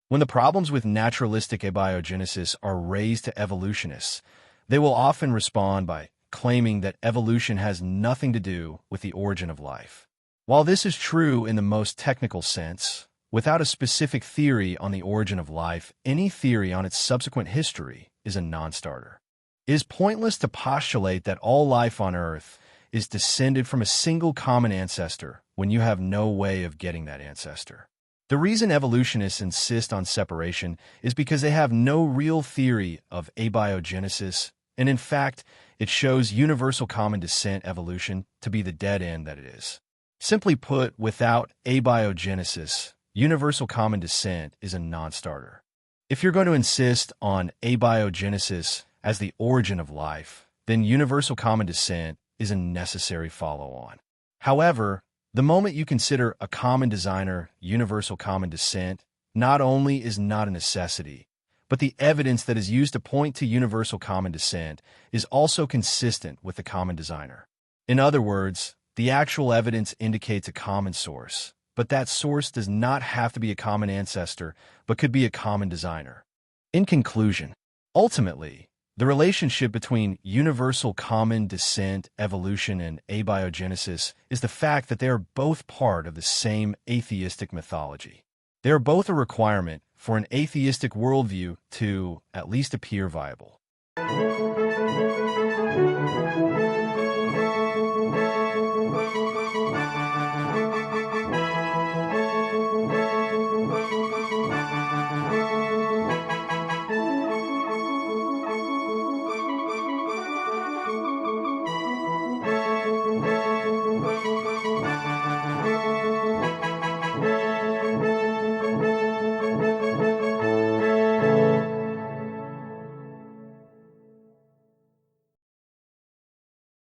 When the problems with naturalistic abiogenesis are raised to evolutionists, they will often respond by claiming that evolution has nothing to do with the origin of life. While this is true in the most technical sense, without a specific theory on the origin of life, any theory on its subsequent history is a non-starter. It is pointless to postulate that all life on Earth is descended from a single common ancestor when you have no way of getting that ancestor. The reason evolutionists insist on separation is because they have no real theory of abiogenesis, and in fact, it shows universal common descent evolution to be the dead end that it is. Simply put, without abiogenesis, universal common descent is a non-starter. If you're going to insist on abiogenesis as the origin of life, then universal common descent is a necessary follow-on. However, the moment you consider a common designer universal common descent, not only is not a necessity, but the evidence that is used to point to universal common descent is also consistent with the common designer. In other words, the actual evidence indicates a common source, but that source does not have to be a common ancestor, but could be a common designer. In conclusion, ultimately, the relationship between universal common descent, evolution, and abiogenesis is the fact that they are both part of the same atheistic mythology. They are both a requirement for an atheistic worldview to at least appear viable.